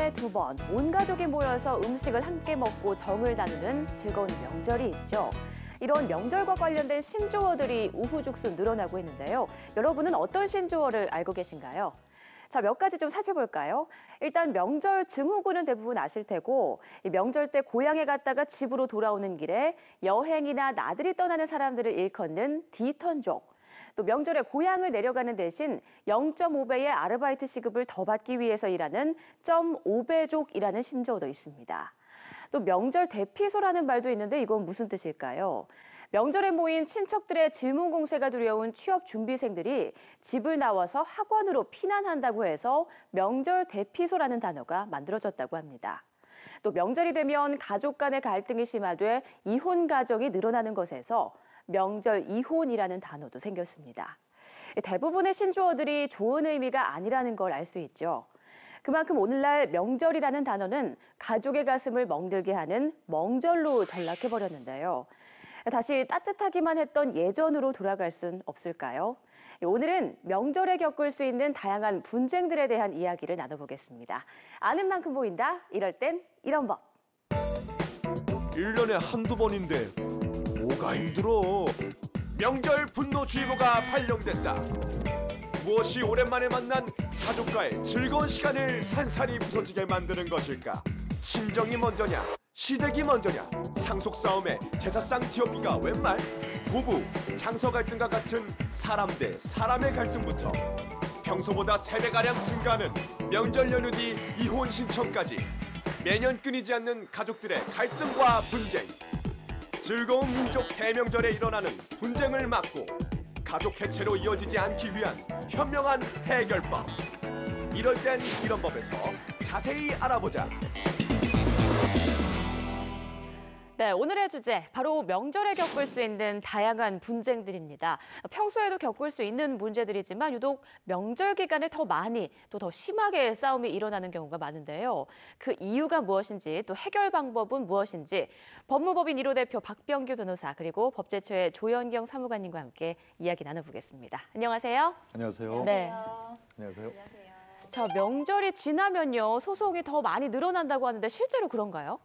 달에 2번 온 가족이 모여서 음식을 함께 먹고 정을 나누는 즐거운 명절이 있죠. 이런 명절과 관련된 신조어들이 우후죽순 늘어나고 있는데요. 여러분은 어떤 신조어를 알고 계신가요? 자, 몇 가지 좀 살펴볼까요? 일단 명절 증후군은 대부분 아실 테고, 이 명절 때 고향에 갔다가 집으로 돌아오는 길에 여행이나 나들이 떠나는 사람들을 일컫는 디턴족. 또 명절에 고향을 내려가는 대신 0.5배의 아르바이트 시급을 더 받기 위해서 일하는 0.5배족이라는 신조어도 있습니다. 또 명절 대피소라는 말도 있는데 이건 무슨 뜻일까요? 명절에 모인 친척들의 질문 공세가 두려운 취업 준비생들이 집을 나와서 학원으로 피난한다고 해서 명절 대피소라는 단어가 만들어졌다고 합니다. 또 명절이 되면 가족 간의 갈등이 심화돼 이혼 가정이 늘어나는 것에서 명절 이혼이라는 단어도 생겼습니다. 대부분의 신조어들이 좋은 의미가 아니라는 걸 알 수 있죠. 그만큼 오늘날 명절이라는 단어는 가족의 가슴을 멍들게 하는 멍절로 전락해버렸는데요. 다시 따뜻하기만 했던 예전으로 돌아갈 순 없을까요? 오늘은 명절에 겪을 수 있는 다양한 분쟁들에 대한 이야기를 나눠보겠습니다. 아는 만큼 보인다. 이럴 땐 이런 법. 1년에 한두 번인데 뭐가 힘들어. 명절 분노주의보가 발령됐다. 무엇이 오랜만에 만난 가족과의 즐거운 시간을 산산이 부서지게 만드는 것일까? 친정이 먼저냐? 시댁이 먼저냐? 상속 싸움에 제사상 뒤엎기가 웬 말? 부부, 장서 갈등과 같은 사람 대 사람의 갈등부터 평소보다 3배가량 증가하는 명절 연휴 뒤 이혼 신청까지 매년 끊이지 않는 가족들의 갈등과 분쟁. 즐거운 민족 대명절에 일어나는 분쟁을 막고 가족 해체로 이어지지 않기 위한 현명한 해결법. 이럴 땐 이런 법에서 자세히 알아보자. 네, 오늘의 주제, 바로 명절에 겪을 수 있는 다양한 분쟁들입니다. 평소에도 겪을 수 있는 문제들이지만 유독 명절 기간에 더 많이 또 더 심하게 싸움이 일어나는 경우가 많은데요. 그 이유가 무엇인지 또 해결 방법은 무엇인지 법무법인 1호 대표 박병규 변호사 그리고 법제처의 조연경 사무관님과 함께 이야기 나눠보겠습니다. 안녕하세요. 안녕하세요. 네. 안녕하세요. 자, 명절이 지나면요, 소송이 더 많이 늘어난다고 하는데 실제로 그런가요?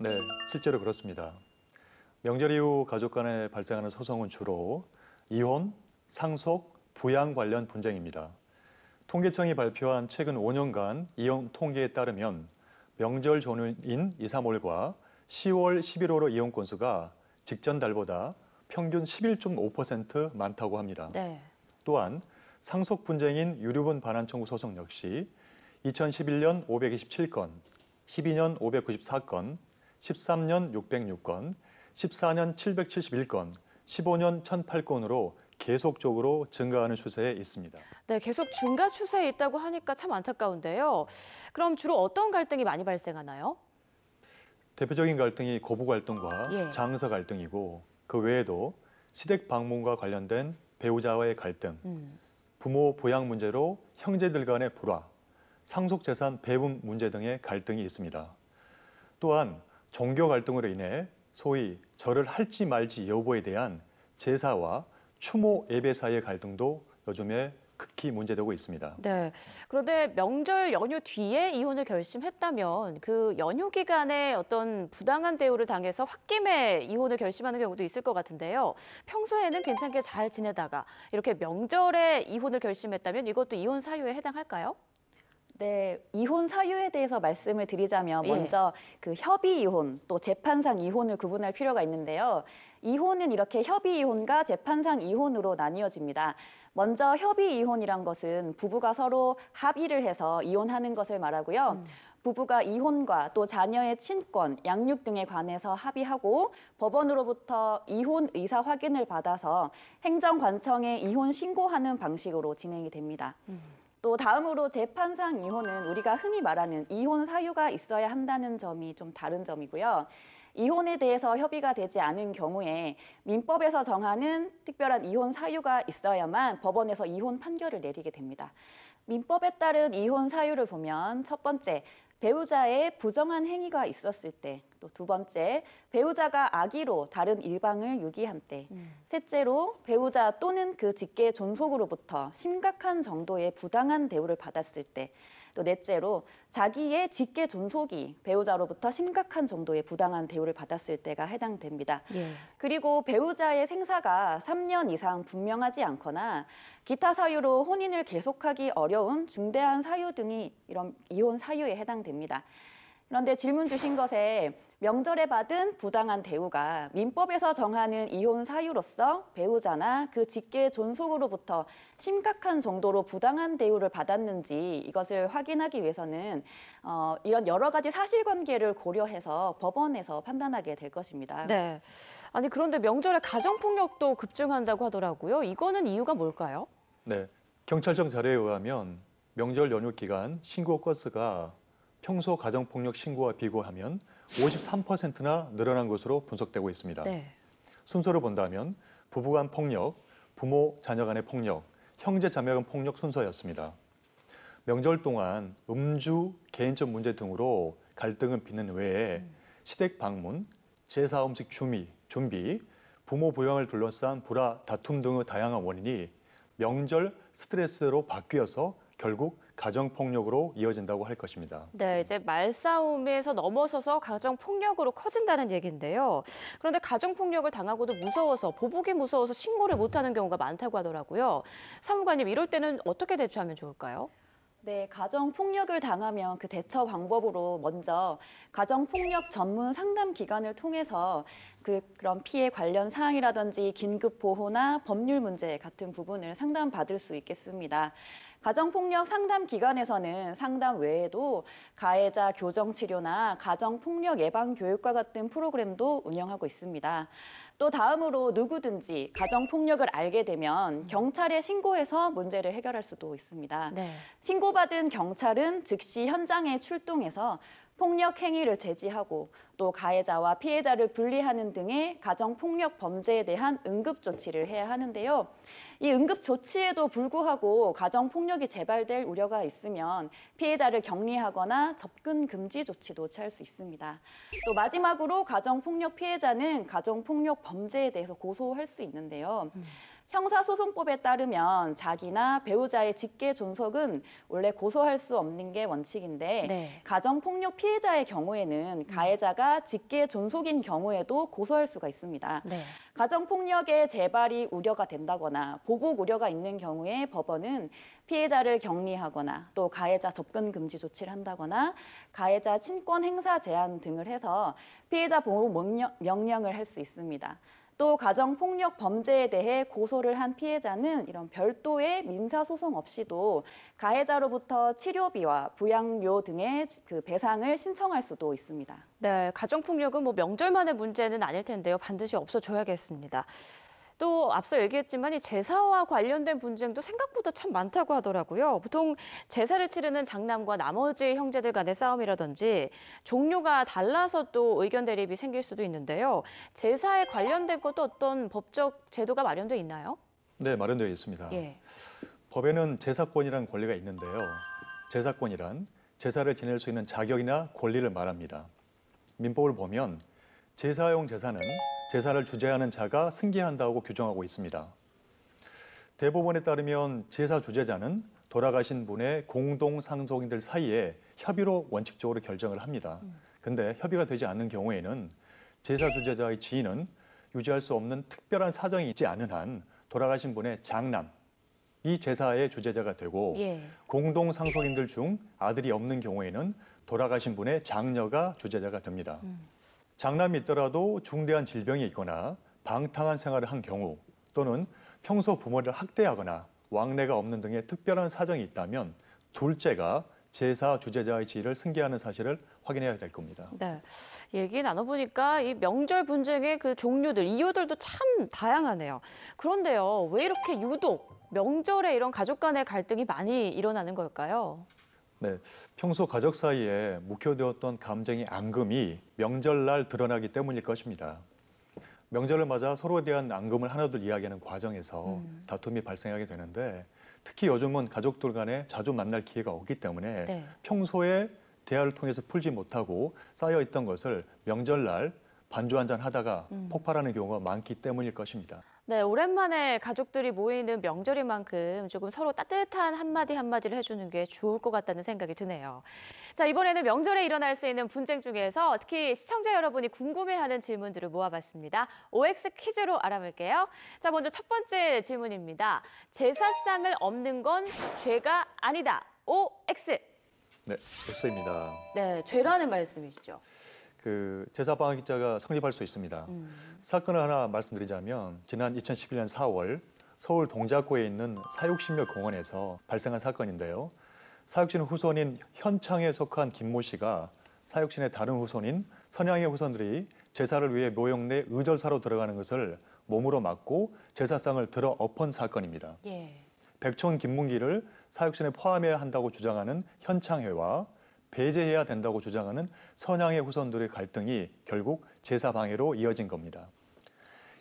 네, 실제로 그렇습니다. 명절 이후 가족 간에 발생하는 소송은 주로 이혼, 상속, 부양 관련 분쟁입니다. 통계청이 발표한 최근 5년간 이혼 통계에 따르면 명절 전후인 2, 3월과 10월, 11월의 이혼 건수가 직전 달보다 평균 11.5% 많다고 합니다. 네. 또한 상속 분쟁인 유류분 반환 청구 소송 역시 2011년 527건, 12년 594건, 13년 606건, 14년 771건, 15년 1008건으로 계속적으로 증가하는 추세에 있습니다. 네, 계속 증가 추세에 있다고 하니까 참 안타까운데요. 그럼 주로 어떤 갈등이 많이 발생하나요? 대표적인 갈등이 고부 갈등과 장서 갈등이고 그 외에도 시댁 방문과 관련된 배우자와의 갈등, 부모 부양 문제로 형제들 간의 불화, 상속재산 배분 문제 등의 갈등이 있습니다. 또한 종교 갈등으로 인해 소위 절을 할지 말지 여부에 대한 제사와 추모 예배 사이의 갈등도 요즘에 극히 문제되고 있습니다. 네. 그런데 명절 연휴 뒤에 이혼을 결심했다면 그 연휴 기간에 어떤 부당한 대우를 당해서 홧김에 이혼을 결심하는 경우도 있을 것 같은데요. 평소에는 괜찮게 잘 지내다가 이렇게 명절에 이혼을 결심했다면 이것도 이혼 사유에 해당할까요? 네, 이혼 사유에 대해서 말씀을 드리자면 먼저 그 협의 이혼 또 재판상 이혼을 구분할 필요가 있는데요. 이혼은 이렇게 협의 이혼과 재판상 이혼으로 나뉘어집니다. 먼저 협의 이혼이란 것은 부부가 서로 합의를 해서 이혼하는 것을 말하고요. 부부가 이혼과 또 자녀의 친권, 양육 등에 관해서 합의하고 법원으로부터 이혼 의사 확인을 받아서 행정관청에 이혼 신고하는 방식으로 진행이 됩니다. 또 다음으로 재판상 이혼은 우리가 흔히 말하는 이혼 사유가 있어야 한다는 점이 좀 다른 점이고요. 이혼에 대해서 협의가 되지 않은 경우에 민법에서 정하는 특별한 이혼 사유가 있어야만 법원에서 이혼 판결을 내리게 됩니다. 민법에 따른 이혼 사유를 보면 첫 번째, 배우자의 부정한 행위가 있었을 때, 또 두 번째, 배우자가 악의로 다른 일방을 유기한 때, 셋째로 배우자 또는 그 직계 존속으로부터 심각한 정도의 부당한 대우를 받았을 때, 또 넷째로 자기의 직계 존속이 배우자로부터 심각한 정도의 부당한 대우를 받았을 때가 해당됩니다. 예. 그리고 배우자의 생사가 3년 이상 분명하지 않거나 기타 사유로 혼인을 계속하기 어려운 중대한 사유 등이 이런 이혼 사유에 해당됩니다. 그런데 질문 주신 것에 명절에 받은 부당한 대우가 민법에서 정하는 이혼 사유로서 배우자나 그 직계 존속으로부터 심각한 정도로 부당한 대우를 받았는지 이것을 확인하기 위해서는 이런 여러 가지 사실관계를 고려해서 법원에서 판단하게 될 것입니다. 네. 아니 그런데 명절에 가정폭력도 급증한다고 하더라고요. 이거는 이유가 뭘까요? 네, 경찰청 자료에 의하면 명절 연휴 기간 신고 건수가 평소 가정폭력 신고와 비교하면 53%나 늘어난 것으로 분석되고 있습니다. 네. 순서로 본다면 부부 간 폭력, 부모, 자녀 간의 폭력, 형제, 자매 간 폭력 순서였습니다. 명절 동안 음주, 개인적 문제 등으로 갈등은 빚는 외에 시댁 방문, 제사 음식 준비, 부모 부양을 둘러싼 불화, 다툼 등의 다양한 원인이 명절 스트레스로 바뀌어서 결국 가정폭력으로 이어진다고 할 것입니다. 네, 이제 말싸움에서 넘어서서 가정폭력으로 커진다는 얘기인데요. 그런데 가정폭력을 당하고도 무서워서, 보복이 무서워서 신고를 못하는 경우가 많다고 하더라고요. 사무관님, 이럴 때는 어떻게 대처하면 좋을까요? 네, 가정폭력을 당하면 그 대처 방법으로 먼저 가정폭력 전문 상담 기관을 통해서 그런 피해 관련 사항이라든지 긴급 보호나 법률 문제 같은 부분을 상담받을 수 있겠습니다. 가정폭력 상담 기관에서는 상담 외에도 가해자 교정 치료나 가정폭력 예방 교육과 같은 프로그램도 운영하고 있습니다. 또 다음으로 누구든지 가정폭력을 알게 되면 경찰에 신고해서 문제를 해결할 수도 있습니다. 네. 신고받은 경찰은 즉시 현장에 출동해서 폭력 행위를 제지하고 또 가해자와 피해자를 분리하는 등의 가정폭력 범죄에 대한 응급 조치를 해야 하는데요. 이 응급 조치에도 불구하고 가정폭력이 재발될 우려가 있으면 피해자를 격리하거나 접근 금지 조치도 취할 수 있습니다. 또 마지막으로 가정폭력 피해자는 가정폭력 범죄에 대해서 고소할 수 있는데요. 형사소송법에 따르면 자기나 배우자의 직계 존속은 원래 고소할 수 없는 게 원칙인데 네. 가정폭력 피해자의 경우에는 가해자가 직계 존속인 경우에도 고소할 수가 있습니다. 네. 가정폭력의 재발이 우려가 된다거나 보복 우려가 있는 경우에 법원은 피해자를 격리하거나 또 가해자 접근 금지 조치를 한다거나 가해자 친권 행사 제한 등을 해서 피해자 보호 명령을 할 수 있습니다. 또 가정폭력 범죄에 대해 고소를 한 피해자는 이런 별도의 민사소송 없이도 가해자로부터 치료비와 부양료 등의 그 배상을 신청할 수도 있습니다. 네, 가정폭력은 뭐 명절만의 문제는 아닐 텐데요. 반드시 없어져야겠습니다. 또 앞서 얘기했지만 이 제사와 관련된 분쟁도 생각보다 참 많다고 하더라고요. 보통 제사를 치르는 장남과 나머지 형제들 간의 싸움이라든지 종류가 달라서 또 의견 대립이 생길 수도 있는데요. 제사에 관련된 것도 어떤 법적 제도가 마련돼 있나요? 네, 마련되어 있습니다. 예. 법에는 제사권이라는 권리가 있는데요. 제사권이란 제사를 지낼 수 있는 자격이나 권리를 말합니다. 민법을 보면 제사용 제사는 제사를 주재하는 자가 승계한다고 규정하고 있습니다. 대법원에 따르면 제사 주재자는 돌아가신 분의 공동 상속인들 사이에 협의로 원칙적으로 결정을 합니다. 근데 협의가 되지 않는 경우에는 제사 주재자의 지인은 유지할 수 없는 특별한 사정이 있지 않은 한 돌아가신 분의 장남, 이 제사의 주재자가 되고 예. 공동 상속인들 중 아들이 없는 경우에는 돌아가신 분의 장녀가 주재자가 됩니다. 장남이 있더라도 중대한 질병이 있거나 방탕한 생활을 한 경우 또는 평소 부모를 학대하거나 왕래가 없는 등의 특별한 사정이 있다면 둘째가 제사 주재자의 지위를 승계하는 사실을 확인해야 될 겁니다. 네, 얘기 나눠보니까 이 명절 분쟁의 그 종류들, 이유들도 참 다양하네요. 그런데요, 왜 이렇게 유독 명절에 이런 가족 간의 갈등이 많이 일어나는 걸까요? 네, 평소 가족 사이에 묵혀두었던 감정의 앙금이 명절날 드러나기 때문일 것입니다. 명절을 맞아 서로에 대한 앙금을 하나둘 이야기하는 과정에서 다툼이 발생하게 되는데 특히 요즘은 가족들 간에 자주 만날 기회가 없기 때문에 네. 평소에 대화를 통해서 풀지 못하고 쌓여있던 것을 명절날 반주 한잔 하다가 폭발하는 경우가 많기 때문일 것입니다. 네, 오랜만에 가족들이 모이는 명절인 만큼 조금 서로 따뜻한 한마디를 해주는 게 좋을 것 같다는 생각이 드네요. 자, 이번에는 명절에 일어날 수 있는 분쟁 중에서 특히 시청자 여러분이 궁금해하는 질문들을 모아봤습니다. OX 퀴즈로 알아볼게요. 자, 먼저 첫 번째 질문입니다. 제사상을 없는 건 죄가 아니다. OX. 네, X입니다. 네, 죄라는 말씀이시죠. 제사방해죄가 성립할 수 있습니다. 사건을 하나 말씀드리자면 지난 2011년 4월 서울 동작구에 있는 사육신묘 공원에서 발생한 사건인데요. 사육신 후손인 현창에 속한 김모 씨가 사육신의 다른 후손인 선양의 후손들이 제사를 위해 묘역 내 의절사로 들어가는 것을 몸으로 막고 제사상을 들어 엎은 사건입니다. 예. 백촌 김문기를 사육신에 포함해야 한다고 주장하는 현창회와 배제해야 된다고 주장하는 선양의 후손들의 갈등이 결국 제사 방해로 이어진 겁니다.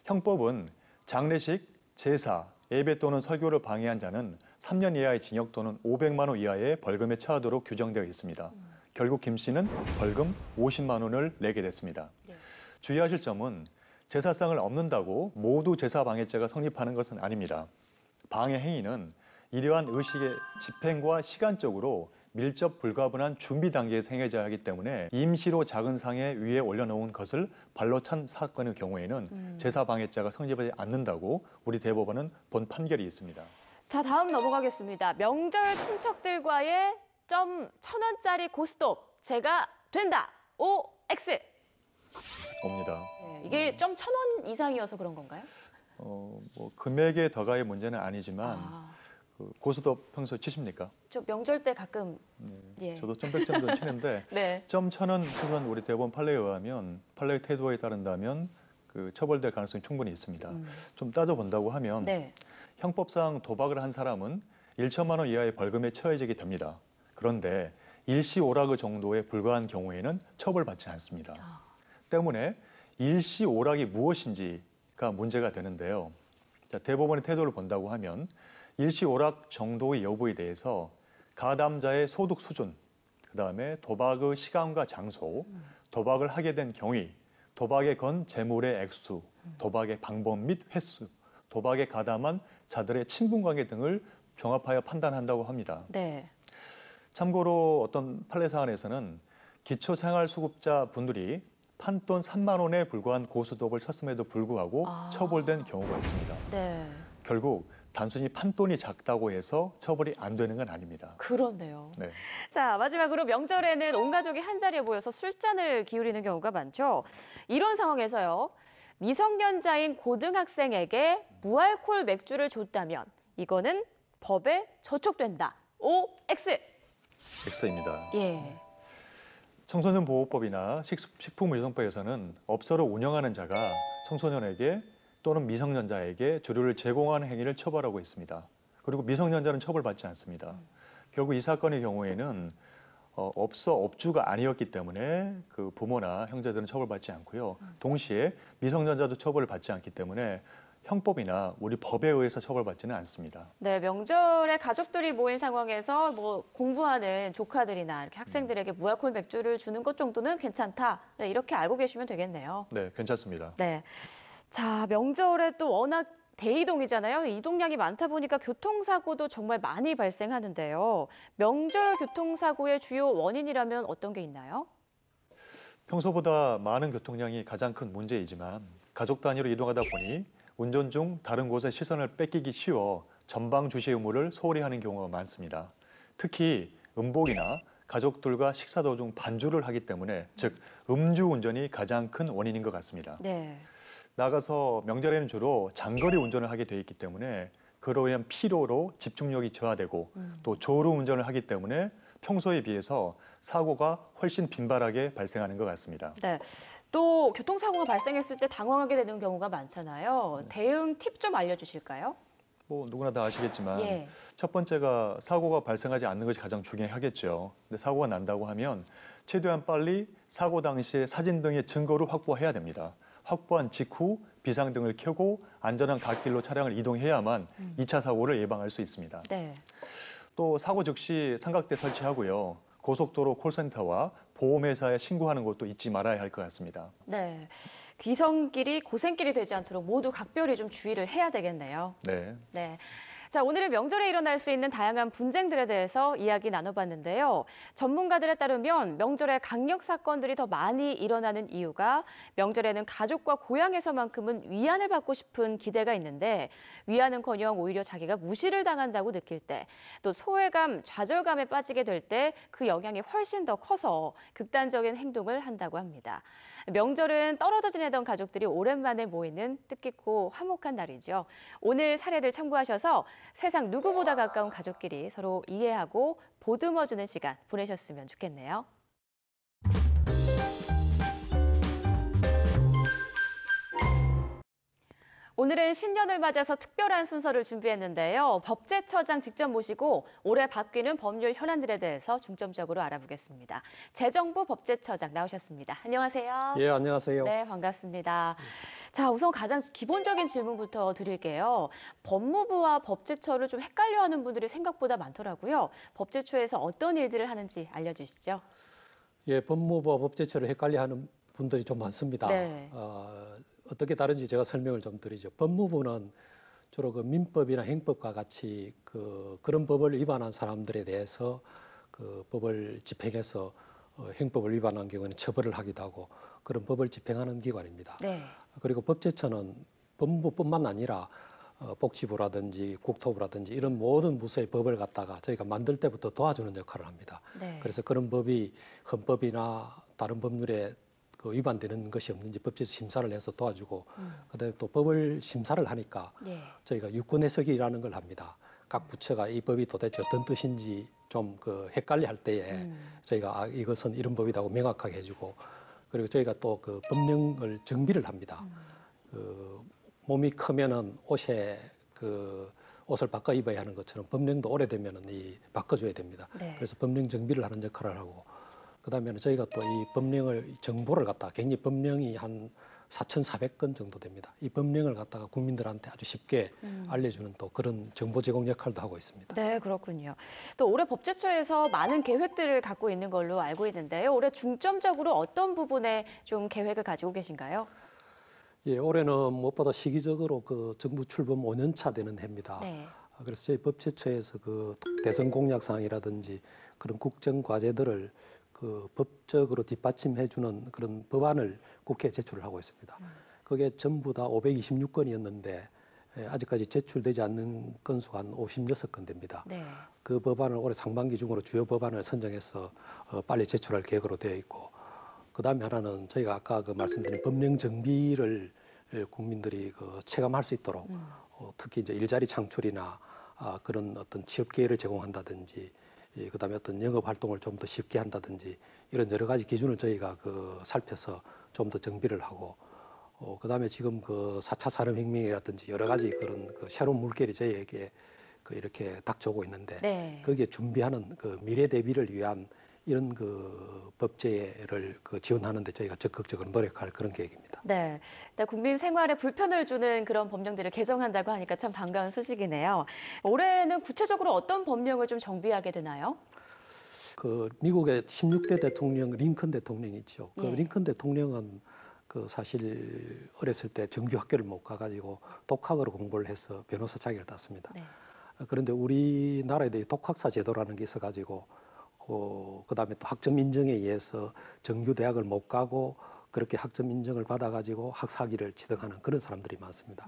형법은 장례식, 제사, 예배 또는 설교를 방해한 자는 3년 이하의 징역 또는 500만 원 이하의 벌금에 처하도록 규정되어 있습니다. 결국 김 씨는 벌금 50만 원을 내게 됐습니다. 주의하실 점은 제사상을 엎는다고 모두 제사 방해죄가 성립하는 것은 아닙니다. 방해 행위는 이러한 의식의 집행과 시간적으로 밀접 불가분한 준비 단계에서 행해져야 하기 때문에 임시로 작은 상에 위에 올려놓은 것을 발로 찬 사건의 경우에는 제사방해죄가 성립하지 않는다고 우리 대법원은 본 판결이 있습니다. 자, 다음 넘어가겠습니다. 명절 친척들과의 점 1,000원짜리 고스톱 제가 된다. OX. 옵니다. 네, 이게 점 1,000원 이상이어서 그런 건가요? 금액의 더가의 문제는 아니지만 고스톱 평소에 치십니까? 저 명절 때 가끔. 예. 저도 점 100점도 치는데 네. 점 1,000원 수준 우리 대법원 판례에 의하면 판례의 태도에 따른다면 처벌될 가능성이 충분히 있습니다. 좀 따져본다고 하면 네. 형법상 도박을 한 사람은 1천만 원 이하의 벌금에 처해지게 됩니다. 그런데 일시오락 정도에 불과한 경우에는 처벌받지 않습니다. 때문에 일시오락이 무엇인지가 문제가 되는데요. 자, 대법원의 태도를 본다고 하면 일시오락 정도의 여부에 대해서 가담자의 소득 수준, 그다음에 도박의 시간과 장소, 도박을 하게 된 경위, 도박에 건 재물의 액수, 도박의 방법 및 횟수, 도박에 가담한 자들의 친분관계 등을 종합하여 판단한다고 합니다. 네. 참고로 어떤 판례 사안에서는 기초생활수급자 분들이 판돈 3만 원에 불과한 고스톱을 쳤음에도 불구하고 처벌된 경우가 있습니다. 네. 결국 단순히 판돈이 작다고 해서 처벌이 안 되는 건 아닙니다. 그렇네요. 네. 자, 마지막으로 명절에는 온 가족이 한자리에 모여서 술잔을 기울이는 경우가 많죠. 이런 상황에서요. 미성년자인 고등학생에게 무알콜 맥주를 줬다면 이거는 법에 저촉된다. OX. X입니다. 예. 청소년보호법이나 식품의료선법에서는 업소를 운영하는 자가 청소년에게 또는 미성년자에게 주류를 제공하는 행위를 처벌하고 있습니다. 그리고 미성년자는 처벌받지 않습니다. 결국 이 사건의 경우에는 업주가 아니었기 때문에 그 부모나 형제들은 처벌받지 않고요. 동시에 미성년자도 처벌을 받지 않기 때문에 형법이나 우리 법에 의해서 처벌받지는 않습니다. 네, 명절에 가족들이 모인 상황에서 공부하는 조카들이나 이렇게 학생들에게 무알콜 맥주를 주는 것 정도는 괜찮다. 네, 이렇게 알고 계시면 되겠네요. 네, 괜찮습니다. 네. 자, 명절에 또 워낙 대이동이잖아요. 이동량이 많다 보니까 교통사고도 정말 많이 발생하는데요. 명절 교통사고의 주요 원인이라면 어떤 게 있나요? 평소보다 많은 교통량이 가장 큰 문제이지만 가족 단위로 이동하다 보니 운전 중 다른 곳에 시선을 뺏기기 쉬워 전방 주시 의무를 소홀히 하는 경우가 많습니다. 특히 음복이나 가족들과 식사 도중 반주를 하기 때문에 즉 음주운전이 가장 큰 원인인 것 같습니다. 네. 나가서 명절에는 주로 장거리 운전을 하게 돼 있기 때문에 그로 인한 피로로 집중력이 저하되고 또 졸음 운전을 하기 때문에 평소에 비해서 사고가 훨씬 빈발하게 발생하는 것 같습니다. 네. 또 교통사고가 발생했을 때 당황하게 되는 경우가 많잖아요. 대응 팁 좀 알려주실까요? 누구나 다 아시겠지만 예. 첫 번째가 사고가 발생하지 않는 것이 가장 중요하겠죠. 근데 사고가 난다고 하면 최대한 빨리 사고 당시의 사진 등의 증거를 확보해야 됩니다. 확보한 직후 비상등을 켜고 안전한 갓길로 차량을 이동해야만 2차 사고를 예방할 수 있습니다. 네. 또 사고 즉시 삼각대 설치하고요. 고속도로 콜센터와 보험회사에 신고하는 것도 잊지 말아야 할 것 같습니다. 네. 귀성길이 고생길이 되지 않도록 모두 각별히 좀 주의를 해야 되겠네요. 네. 네. 자, 오늘은 명절에 일어날 수 있는 다양한 분쟁들에 대해서 이야기 나눠봤는데요. 전문가들에 따르면 명절에 강력 사건들이 더 많이 일어나는 이유가 명절에는 가족과 고향에서만큼은 위안을 받고 싶은 기대가 있는데 위안은커녕 오히려 자기가 무시를 당한다고 느낄 때 또 소외감, 좌절감에 빠지게 될 때 그 영향이 훨씬 더 커서 극단적인 행동을 한다고 합니다. 명절은 떨어져 지내던 가족들이 오랜만에 모이는 뜻깊고 화목한 날이죠. 오늘 사례들 참고하셔서 세상 누구보다 가까운 가족끼리 서로 이해하고 보듬어주는 시간 보내셨으면 좋겠네요. 오늘은 신년을 맞아서 특별한 순서를 준비했는데요. 법제처장 직접 모시고 올해 바뀌는 법률 현안들에 대해서 중점적으로 알아보겠습니다. 재정부 법제처장 나오셨습니다. 안녕하세요. 예, 안녕하세요. 네, 반갑습니다. 자, 우선 가장 기본적인 질문부터 드릴게요. 법무부와 법제처를 좀 헷갈려하는 분들이 생각보다 많더라고요. 법제처에서 어떤 일들을 하는지 알려주시죠. 예, 법무부와 법제처를 헷갈려하는 분들이 좀 많습니다. 네. 어떻게 다른지 제가 설명을 좀 드리죠. 법무부는 주로 그 민법이나 행법과 같이 그런 법을 위반한 사람들에 대해서 그 법을 집행해서 행법을 위반한 경우에는 처벌을 하기도 하고 그런 법을 집행하는 기관입니다. 네. 그리고 법제처는 법무부뿐만 아니라 복지부라든지 국토부라든지 이런 모든 부서의 법을 갖다가 저희가 만들 때부터 도와주는 역할을 합니다. 네. 그래서 그런 법이 헌법이나 다른 법률에 위반되는 것이 없는지 법제처 심사를 해서 도와주고 그다음에 또 법을 심사를 하니까 예. 저희가 유권 해석이라는 걸 합니다. 각 부처가 이 법이 도대체 어떤 뜻인지 좀 헷갈려 할 때에 저희가 이것은 이런 법이라고 명확하게 해주고 그리고 저희가 또 그 법령을 정비를 합니다. 몸이 크면은 옷에 옷을 바꿔 입어야 하는 것처럼 법령도 오래되면은 바꿔줘야 됩니다. 네. 그래서 법령 정비를 하는 역할을 하고 그다음에는 저희가 또 이 법령을 정보를 갖다 굉장히 법령이 한 4,400건 정도 됩니다. 이 법령을 갖다가 국민들한테 아주 쉽게 알려주는 또 그런 정보 제공 역할도 하고 있습니다. 네, 그렇군요. 또 올해 법제처에서 많은 계획들을 갖고 있는 걸로 알고 있는데요. 올해 중점적으로 어떤 부분에 좀 계획을 가지고 계신가요? 예, 올해는 무엇보다 시기적으로 정부 출범 5년차 되는 해입니다. 네. 그래서 저희 법제처에서 대선 공약 사항이라든지 그런 국정 과제들을 법적으로 뒷받침해주는 그런 법안을 국회에 제출을 하고 있습니다. 그게 전부 다 526건이었는데 아직까지 제출되지 않는 건수가 한 56건 됩니다. 네. 그 법안을 올해 상반기 중으로 주요 법안을 선정해서 빨리 제출할 계획으로 되어 있고 그다음에 하나는 저희가 아까 말씀드린 법령 정비를 국민들이 체감할 수 있도록 특히 이제 일자리 창출이나 그런 어떤 취업 기회를 제공한다든지 그다음에 어떤 영업 활동을 좀 더 쉽게 한다든지 이런 여러 가지 기준을 저희가 살펴서 좀 더 정비를 하고 그다음에 지금 4차 산업혁명이라든지 여러 가지 그런 새로운 물결이 저희에게 이렇게 닥쳐오고 있는데 네. 거기에 준비하는 미래 대비를 위한 이런 법제를 지원하는 데 저희가 적극적으로 노력할 그런 계획입니다. 네. 국민 생활에 불편을 주는 그런 법령들을 개정한다고 하니까 참 반가운 소식이네요. 올해는 구체적으로 어떤 법령을 좀 정비하게 되나요? 미국의 16대 대통령 링컨 대통령이 있죠. 예. 링컨 대통령은 사실 어렸을 때 정규 학교를 못 가가지고 독학으로 공부를 해서 변호사 자격을 땄습니다. 네. 그런데 우리나라에도 독학사 제도라는 게 있어가지고 그다음에 또 학점 인정에 의해서 정규 대학을 못 가고 그렇게 학점 인정을 받아가지고 학사학위를 취득하는 그런 사람들이 많습니다.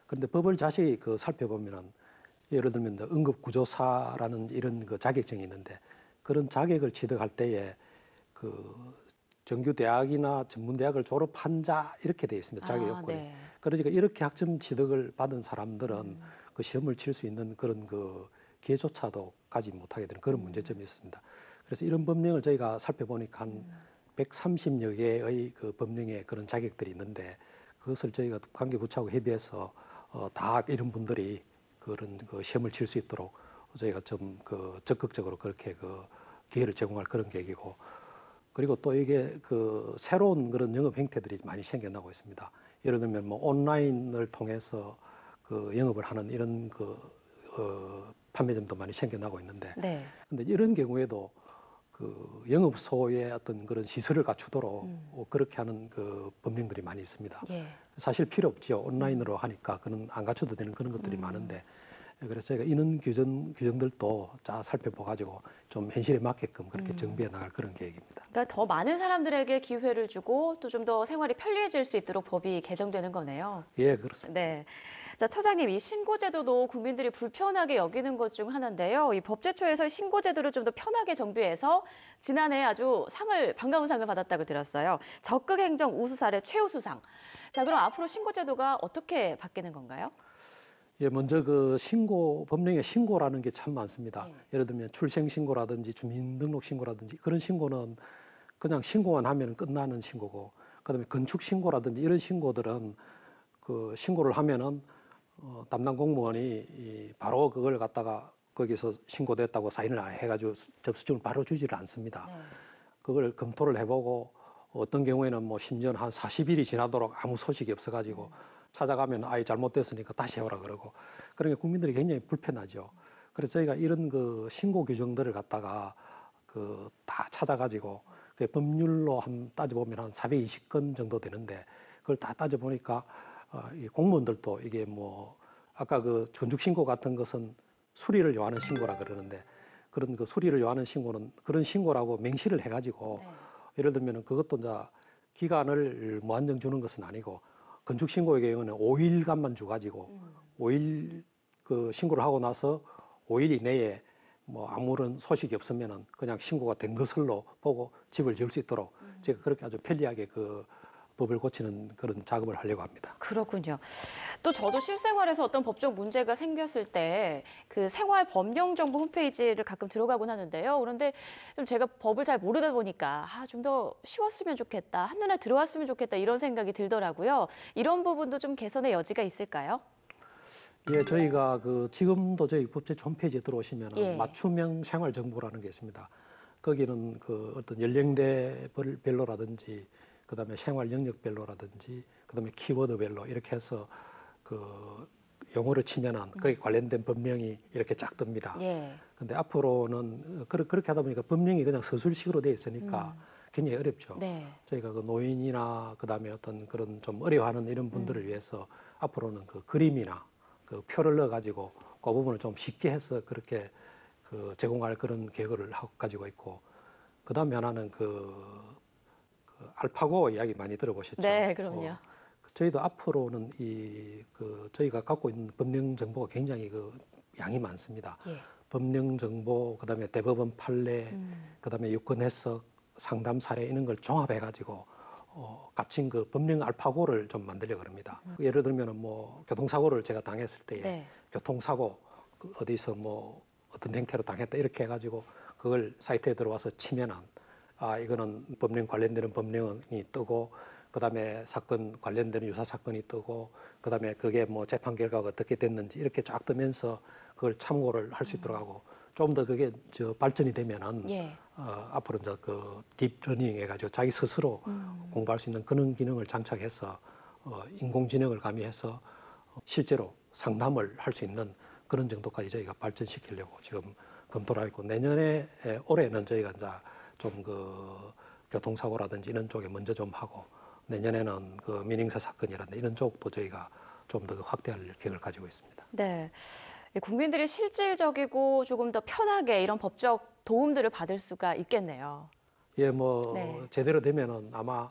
그런데 법을 자세히 살펴보면은 예를 들면 응급구조사라는 이런 자격증이 있는데 그런 자격을 취득할 때에 정규 대학이나 전문 대학을 졸업한 자 이렇게 되어 있습니다. 자격 요건이. 네. 그러니까 이렇게 학점 취득을 받은 사람들은 시험을 칠 수 있는 그런 기회조차도 가지 못하게 되는 그런 문제점이 있습니다. 그래서 이런 법령을 저희가 살펴보니까 한 130여 개의 법령에 그런 자격들이 있는데 그것을 저희가 관계부처하고 협의해서 다 이런 분들이 그런 시험을 칠 수 있도록 저희가 좀 적극적으로 그렇게 기회를 제공할 그런 계획이고 그리고 또 이게 새로운 그런 영업 행태들이 많이 생겨나고 있습니다. 예를 들면 온라인을 통해서 영업을 하는 이런 판매점도 많이 생겨나고 있는데 네. 근데 이런 경우에도 그 영업소의 어떤 그런 시설을 갖추도록 그렇게 하는 그 법령들이 많이 있습니다. 예. 사실 필요 없죠. 온라인으로 하니까 그는 안 갖춰도 되는 그런 것들이 많은데 그래서 저희가 이런 규정들도 잘 살펴봐가지고 좀 현실에 맞게끔 그렇게 정비해 나갈 그런 계획입니다. 그러니까 더 많은 사람들에게 기회를 주고 또 좀 더 생활이 편리해질 수 있도록 법이 개정되는 거네요. 예, 그렇습니다. 네. 자, 처장님, 이 신고제도도 국민들이 불편하게 여기는 것 중 하나인데요. 이 법제처에서 신고제도를 좀 더 편하게 정비해서 지난해 아주 반가운 상을 받았다고 들었어요. 적극행정 우수사례 최우수상. 자, 그럼 앞으로 신고제도가 어떻게 바뀌는 건가요? 예, 먼저 그 법령에 신고라는 게 참 많습니다. 예를 들면 출생신고라든지 주민등록신고라든지 그런 신고는 그냥 신고만 하면 끝나는 신고고, 그다음에 건축신고라든지 이런 신고들은 그 신고를 하면은 담당 공무원이 바로 그걸 갖다가 거기서 신고됐다고 사인을 해가지고 접수증을 바로 주지를 않습니다. 그걸 검토를 해보고 어떤 경우에는 뭐 심지어 한 40일이 지나도록 아무 소식이 없어가지고 찾아가면 잘못됐으니까 다시 해오라 그러고, 그러니까 국민들이 굉장히 불편하죠. 그래서 저희가 이런 그 신고 규정들을 갖다가 그 다 찾아가지고 그 법률로 따져보면 한 420건 정도 되는데 그걸 다 따져보니까 이 공무원들도 이게 뭐 아까 그 건축신고 같은 것은 수리를 요하는 신고라 그러는데 그런 그 수리를 요하는 신고는 그런 신고라고 명시를 해가지고 예를 들면 그것도 이제 기간을 무한정 주는 것은 아니고 건축신고의 경우는 5일간만 줘가지고 5일 그 신고를 하고 나서 5일 이내에 뭐 아무런 소식이 없으면은 그냥 신고가 된 것으로 보고 집을 지을 수 있도록 제가 그렇게 아주 편리하게 그 법을 고치는 그런 작업을 하려고 합니다. 그렇군요. 또 저도 실생활에서 어떤 법적 문제가 생겼을 때 그 생활법령정보 홈페이지를 가끔 들어가곤 하는데요. 그런데 좀 제가 법을 잘 모르다 보니까 좀 더 쉬웠으면 좋겠다, 한눈에 들어왔으면 좋겠다 이런 생각이 들더라고요. 이런 부분도 좀 개선의 여지가 있을까요? 예, 저희가 그 지금도 저희 법제처 홈페이지에 들어오시면 예. 맞춤형 생활정보라는 게 있습니다. 거기는 그 어떤 연령대별로라든지 그다음에 생활 영역별로라든지 그다음에 키워드별로 이렇게 해서 그 용어를 치면은 거기에 관련된 법령이 이렇게 쫙 뜹니다. 예. 근데 앞으로는 그렇게 하다 보니까 법령이 그냥 서술식으로 돼 있으니까 굉장히 어렵죠. 네. 저희가 그 노인이나 그다음에 어떤 그런 좀 어려워하는 이런 분들을 위해서 앞으로는 그 그림이나 그 표를 넣어 가지고 그 부분을 좀 쉽게 해서 그렇게 그 제공할 그런 계획을 하고 가지고 있고, 그다음에 하나는 그 알파고 이야기 많이 들어보셨죠? 네, 그럼요. 저희도 앞으로는 저희가 갖고 있는 법령 정보가 굉장히 그 양이 많습니다. 예. 법령 정보, 그다음에 대법원 판례, 그다음에 유권 해석, 상담 사례 이런 걸 종합해 가지고 갇힌 그 법령 알파고를 좀 만들려고 합니다. 예를 들면은 뭐 교통사고를 제가 당했을 때에 네. 교통사고 어디서 뭐 어떤 행태로 당했다 이렇게 해가지고 그걸 사이트에 들어와서 치면은 이거는 법령 관련되는 법령이 뜨고, 그다음에 사건 관련되는 유사 사건이 뜨고, 그다음에 그게 뭐 재판 결과가 어떻게 됐는지 이렇게 쫙 뜨면서 그걸 참고를 할 수 있도록 하고, 좀 더 그게 발전이 되면은 예. 앞으로 이제 그 딥러닝 해가지고 자기 스스로 공부할 수 있는 그런 기능을 장착해서 인공지능을 가미해서 실제로 상담을 할 수 있는 그런 정도까지 저희가 발전시키려고 지금 검토를 하고 있고, 올해는 저희가 이제 좀 그 교통사고라든지 이런 쪽에 먼저 좀 하고, 내년에는 그 민형사 사건이라든지 이런 쪽도 저희가 좀 더 확대할 계획을 가지고 있습니다. 네. 국민들이 실질적이고 조금 더 편하게 이런 법적 도움들을 받을 수가 있겠네요. 예, 뭐 네. 제대로 되면은 아마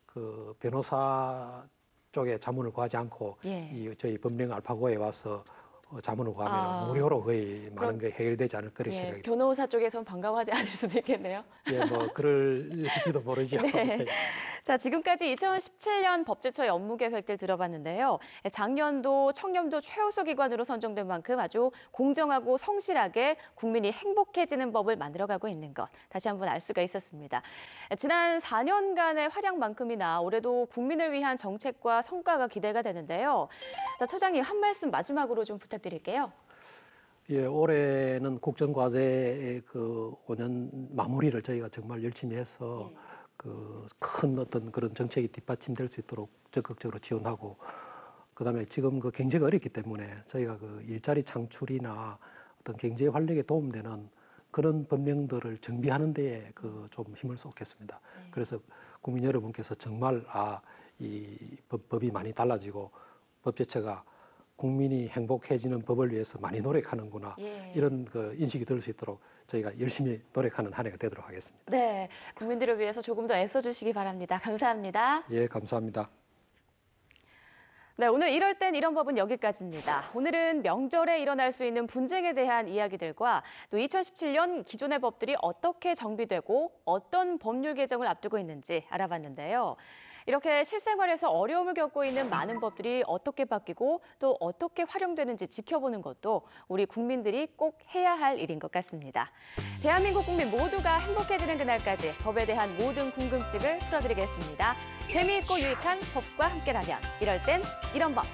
그 변호사 쪽에 자문을 구하지 않고 예. 저희 법령 알파고에 와서 자문을 구하면 무료로 거의 많은 게 해결되지 않을 거라 생각이 듭니다. 변호사 쪽에서는 반가워하지 않을 수도 있겠네요. 예, 뭐 그럴지도 모르죠. 네. 자, 지금까지 2017년 법제처의 업무 계획들 들어봤는데요. 작년도 청렴도 최우수 기관으로 선정된 만큼 아주 공정하고 성실하게 국민이 행복해지는 법을 만들어가고 있는 것 다시 한번 알 수가 있었습니다. 지난 4년간의 활약만큼이나 올해도 국민을 위한 정책과 성과가 기대가 되는데요. 자, 처장님 한 말씀 마지막으로 좀 부탁드릴게요. 예, 올해는 국정과제의 그 5년 마무리를 저희가 정말 열심히 해서 그 큰 어떤 그런 정책이 뒷받침될 수 있도록 적극적으로 지원하고, 그다음에 지금 그 경제가 어렵기 때문에 저희가 그 일자리 창출이나 어떤 경제 활력에 도움되는 그런 법령들을 정비하는 데에 그 좀 힘을 쏟겠습니다. 그래서 국민 여러분께서 정말 이 법이 많이 달라지고 법제처가 국민이 행복해지는 법을 위해서 많이 노력하는구나 이런 그 인식이 들 수 있도록 저희가 열심히 노력하는 한 해가 되도록 하겠습니다. 네, 국민들을 위해서 조금 더 애써주시기 바랍니다. 감사합니다. 예, 감사합니다. 네, 오늘 이럴 땐 이런 법은 여기까지입니다. 오늘은 명절에 일어날 수 있는 분쟁에 대한 이야기들과 또 2017년 기존의 법들이 어떻게 정비되고 어떤 법률 개정을 앞두고 있는지 알아봤는데요. 이렇게 실생활에서 어려움을 겪고 있는 많은 법들이 어떻게 바뀌고 또 어떻게 활용되는지 지켜보는 것도 우리 국민들이 꼭 해야 할 일인 것 같습니다. 대한민국 국민 모두가 행복해지는 그날까지 법에 대한 모든 궁금증을 풀어드리겠습니다. 재미있고 유익한 법과 함께라면 이럴 땐 이런 법.